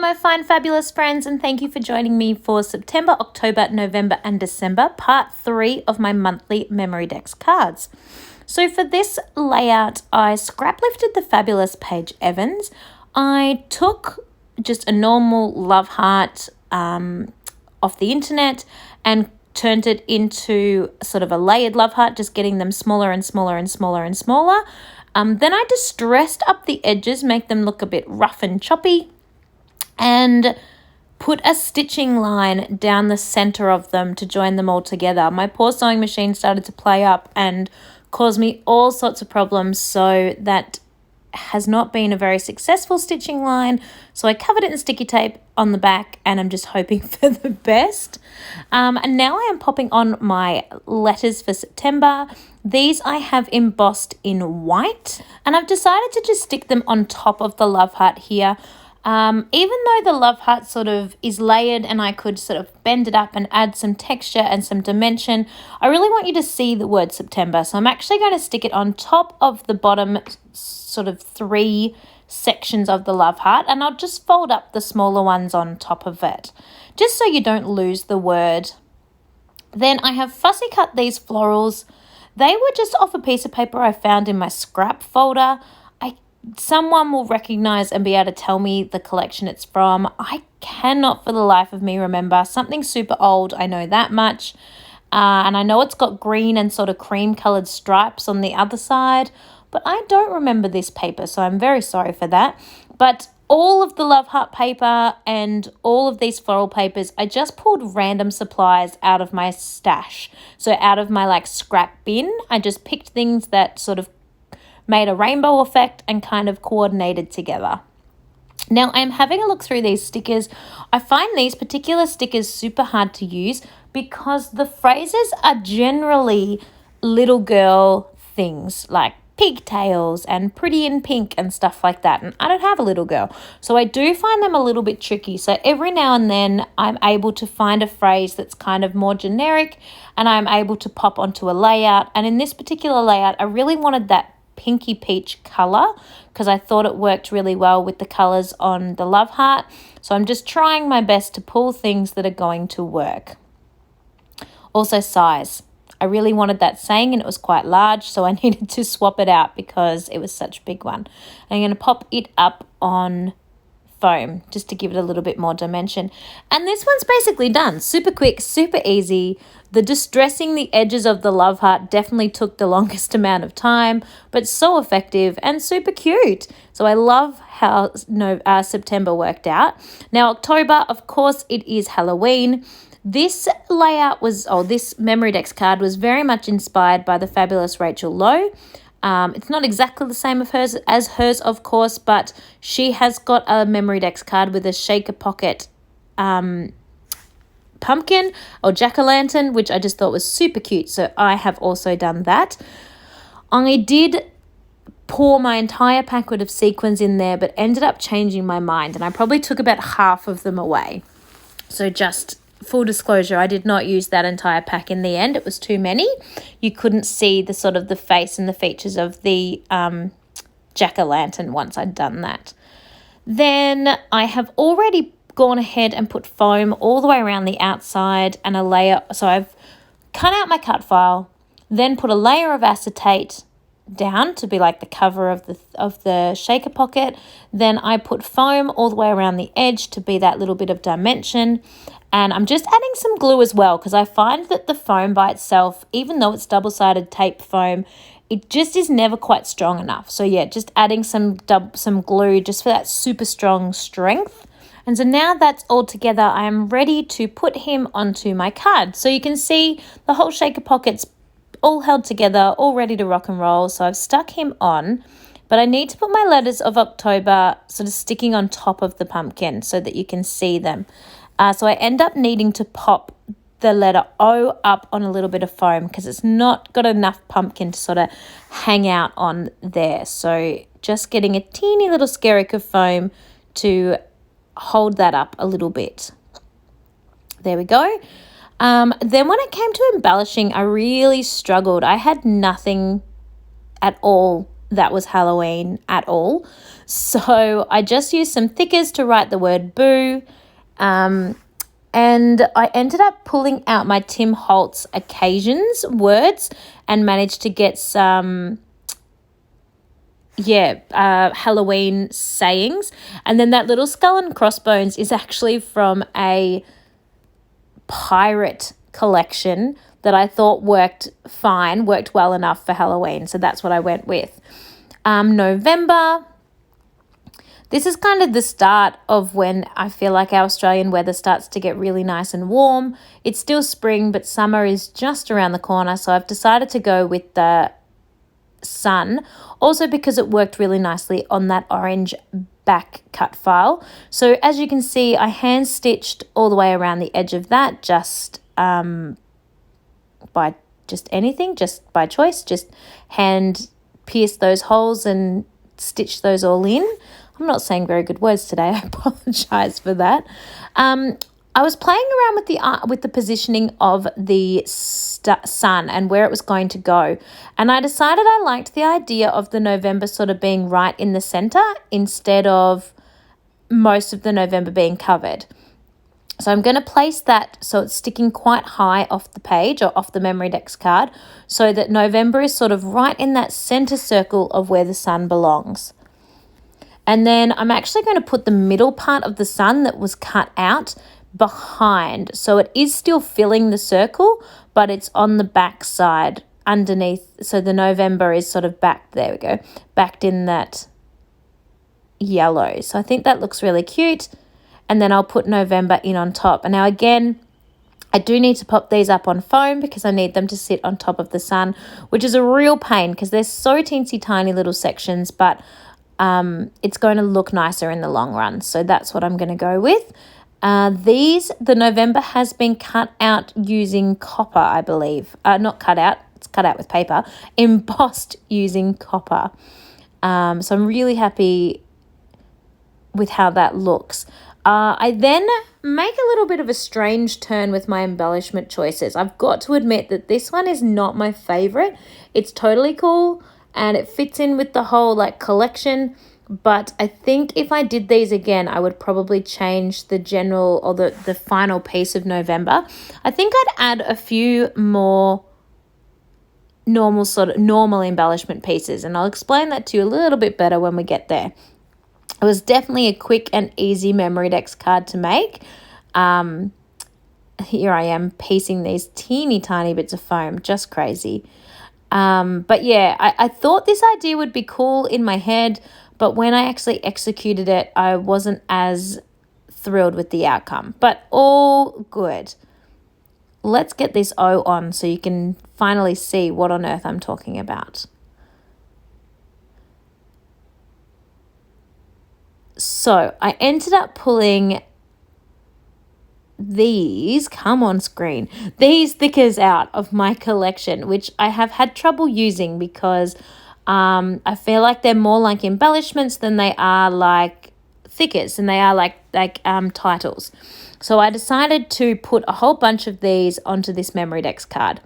my fine, fabulous friends, and thank you for joining me for September, October, November, and December, part 3 of my monthly Memorydex cards. So for this layout, I scrap lifted the fabulous Paige Evans. I took just a normal love heart off the internet and turned it into sort of a layered love heart, just getting them smaller and smaller and smaller and smaller. Then I distressed up the edges, make them look a bit rough and choppy, and put a stitching line down the center of them to join them all together. My poor sewing machine started to play up and cause me all sorts of problems, so that has not been a very successful stitching line. So I covered it in sticky tape on the back, and I'm just hoping for the best. And now I am popping on my letters for September. These I have embossed in white, and I've decided to just stick them on top of the love heart here. Even though the love heart sort of is layered and I could sort of bend it up and add some texture and some dimension, I really want you to see the word September. So I'm actually going to stick it on top of the bottom sort of 3 sections of the love heart, and I'll just fold up the smaller ones on top of it, just so you don't lose the word. Then I have fussy cut these florals. They were just off a piece of paper I found in my scrap folder. Someone will recognize and be able to tell me the collection it's from. I cannot for the life of me remember. Something super old, I know that much. And I know it's got green and sort of cream colored stripes on the other side, but I don't remember this paper, so I'm very sorry for that. But all of the love heart paper and all of these floral papers, I just pulled random supplies out of my stash. So out of my scrap bin, I just picked things that sort of made a rainbow effect and kind of coordinated together. Now I'm having a look through these stickers. I find these particular stickers super hard to use because the phrases are generally little girl things like pigtails and pretty in pink and stuff like that. And I don't have a little girl, so I do find them a little bit tricky. So every now and then I'm able to find a phrase that's kind of more generic and I'm able to pop onto a layout. And in this particular layout, I really wanted that pinky peach color because I thought it worked really well with the colors on the love heart. So I'm just trying my best to pull things that are going to work. Also size. I really wanted that saying and it was quite large, so I needed to swap it out because it was such a big one. I'm going to pop it up on foam just to give it a little bit more dimension. And this one's basically done. Super quick, super easy. The distressing the edges of the love heart definitely took the longest amount of time, but so effective and super cute. So I love how September worked out. Now October, of course, it is Halloween. This layout this Memorydex card was very much inspired by the fabulous Rachel Lowe. It's not exactly the same as hers, of course, but she has got a Memorydex card with a shaker pocket pumpkin or jack-o'-lantern, which I just thought was super cute. So I have also done that. I did pour my entire packet of sequins in there, but ended up changing my mind, and I probably took about half of them away. So just full disclosure, I did not use that entire pack in the end. It was too many. You couldn't see the sort of the face and the features of the jack-o'-lantern once I'd done that. Then I have already gone ahead and put foam all the way around the outside and a layer. So I've cut out my cut file, then put a layer of acetate down to be like the cover of the shaker pocket. Then I put foam all the way around the edge to be that little bit of dimension. And I'm just adding some glue as well because I find that the foam by itself, even though it's double-sided tape foam, it just is never quite strong enough. So yeah, just adding some glue just for that super strong strength. And so now that's all together, I am ready to put him onto my card. So you can see the whole shaker pocket's all held together, all ready to rock and roll. So I've stuck him on, but I need to put my letters of October sort of sticking on top of the pumpkin so that you can see them. So I end up needing to pop the letter O up on a little bit of foam because it's not got enough pumpkin to sort of hang out on there. So just getting a teeny little skerrick of foam to hold that up a little bit. There we go. Then when it came to embellishing, I really struggled. I had nothing at all that was Halloween at all. So I just used some thickers to write the word boo. And I ended up pulling out my Tim Holtz occasions words and managed to get some, Halloween sayings. And then that little skull and crossbones is actually from a pirate collection that I thought worked well enough for Halloween. So that's what I went with. November. This is kind of the start of when I feel like our Australian weather starts to get really nice and warm. It's still spring, but summer is just around the corner. So I've decided to go with the sun, also because it worked really nicely on that orange back cut file. So as you can see, I hand stitched all the way around the edge of that just by choice, just hand pierce those holes and stitch those all in. I'm not saying very good words today. I apologize for that. I was playing around with the positioning of the sun and where it was going to go, and I decided I liked the idea of the November sort of being right in the center instead of most of the November being covered. So I'm going to place that so it's sticking quite high off the page or off the Memory Dex card so that November is sort of right in that center circle of where the sun belongs. And then I'm actually going to put the middle part of the sun that was cut out behind. So it is still filling the circle, but it's on the back side underneath. So the November is sort of back, there we go, backed in that yellow. So I think that looks really cute. And then I'll put November in on top. And now again, I do need to pop these up on foam because I need them to sit on top of the sun, which is a real pain because they're so teensy tiny little sections, but it's going to look nicer in the long run. So that's what I'm going to go with. The November has been cut out using copper, I believe. Not cut out, it's cut out with paper, embossed using copper. So I'm really happy with how that looks. I then make a little bit of a strange turn with my embellishment choices. I've got to admit that this one is not my favorite. It's totally cool and it fits in with the whole collection, but I think if I did these again, I would probably change the general or the final piece of November. I think I'd add a few more normal embellishment pieces, and I'll explain that to you a little bit better when we get there. It was definitely a quick and easy Memory Dex card to make. Here I am piecing these teeny tiny bits of foam, just crazy. But yeah, I thought this idea would be cool in my head, but when I actually executed it, I wasn't as thrilled with the outcome, but all good. Let's get this O on so you can finally see what on earth I'm talking about. So I ended up pulling these thickers out of my collection, which I have had trouble using because I feel like they're more like embellishments than they are like thickers, and they are like titles. So I decided to put a whole bunch of these onto this Memory Dex card.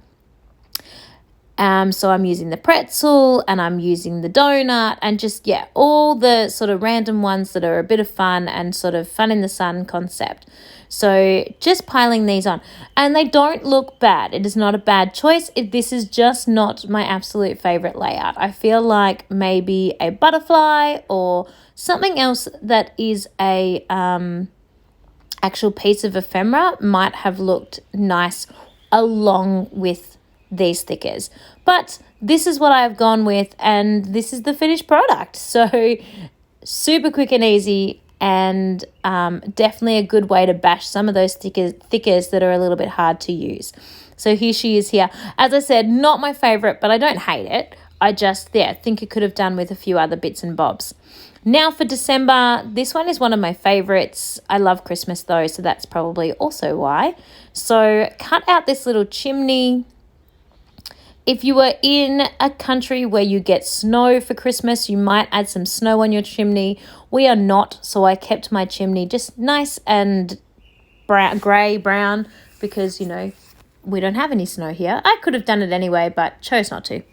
So I'm using the pretzel and I'm using the donut and just, all the sort of random ones that are a bit of fun and sort of fun in the sun concept. So just piling these on, and they don't look bad. It is not a bad choice. This is just not my absolute favorite layout. I feel like maybe a butterfly or something else that is a actual piece of ephemera might have looked nice along with these stickers, but this is what I've gone with and this is the finished product. So super quick and easy, and definitely a good way to bash some of those thickers that are a little bit hard to use. So here she is here. As I said, not my favorite, but I don't hate it. I just think it could have done with a few other bits and bobs. Now for December, this one is one of my favorites. I love Christmas though, so that's probably also why. So cut out this little chimney. If you were in a country where you get snow for Christmas, you might add some snow on your chimney. We are not, so I kept my chimney just nice and grey-brown because, we don't have any snow here. I could have done it anyway, but chose not to.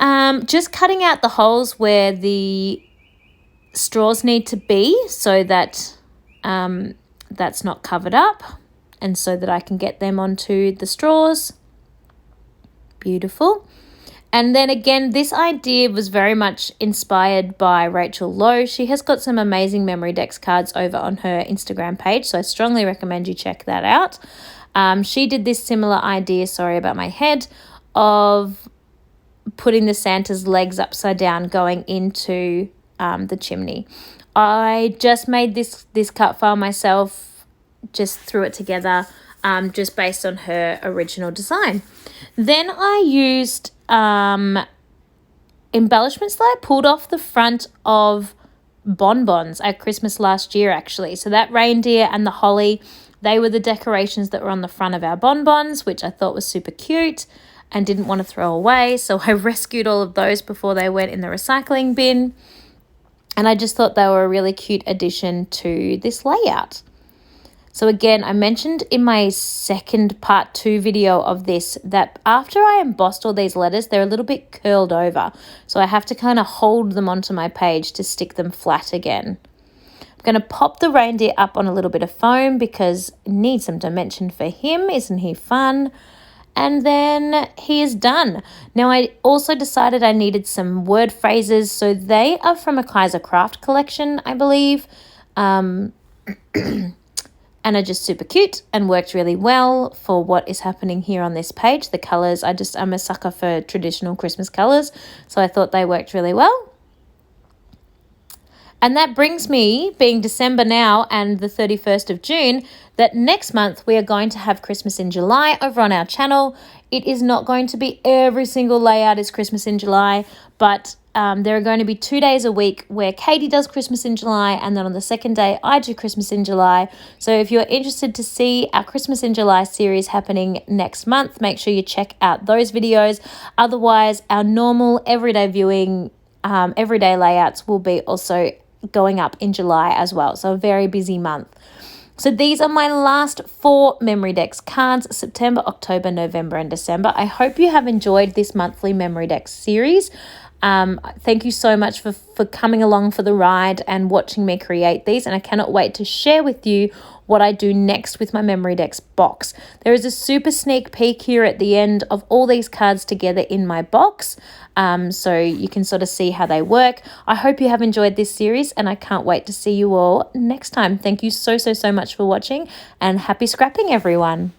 Just cutting out the holes where the straws need to be so that that's not covered up and so that I can get them onto the straws. Beautiful. And then again, this idea was very much inspired by Rachel Lowe. She has got some amazing Memory Decks cards over on her Instagram page, so I strongly recommend you check that out. She did this similar idea, sorry about my head, of putting the Santa's legs upside down going into the chimney. I just made this cut file myself, just threw it together just based on her original design. Then I used embellishments that I pulled off the front of bonbons at Christmas last year, actually. So that reindeer and the holly, they were the decorations that were on the front of our bonbons, which I thought was super cute and didn't want to throw away. So I rescued all of those before they went in the recycling bin. And I just thought they were a really cute addition to this layout. So again, I mentioned in my second part 2 video of this that after I embossed all these letters, they're a little bit curled over. So I have to kind of hold them onto my page to stick them flat again. I'm going to pop the reindeer up on a little bit of foam because it needs some dimension for him. Isn't he fun? And then he is done. Now, I also decided I needed some word phrases. So they are from a Kaiser Craft collection, I believe. And are just super cute and worked really well for what is happening here on this page. The colours, I'm a sucker for traditional Christmas colours, so I thought they worked really well. And that brings me, being December now and the 31st of June, that next month we are going to have Christmas in July over on our channel. It is not going to be every single layout is Christmas in July, but there are going to be 2 days a week where Katie does Christmas in July, and then on the second day I do Christmas in July. So if you're interested to see our Christmas in July series happening next month, make sure you check out those videos. Otherwise, our normal everyday viewing, everyday layouts will be also going up in July as well. So a very busy month. So these are my last 4 Memory Decks cards, September, October, November, and December. I hope you have enjoyed this monthly Memory Decks series. Thank you so much for coming along for the ride and watching me create these, and I cannot wait to share with you what I do next with my Memory Decks box. There is a super sneak peek here at the end of all these cards together in my box, so you can sort of see how they work. I hope you have enjoyed this series, and I can't wait to see you all next time. Thank you so much for watching, and happy scrapping, everyone.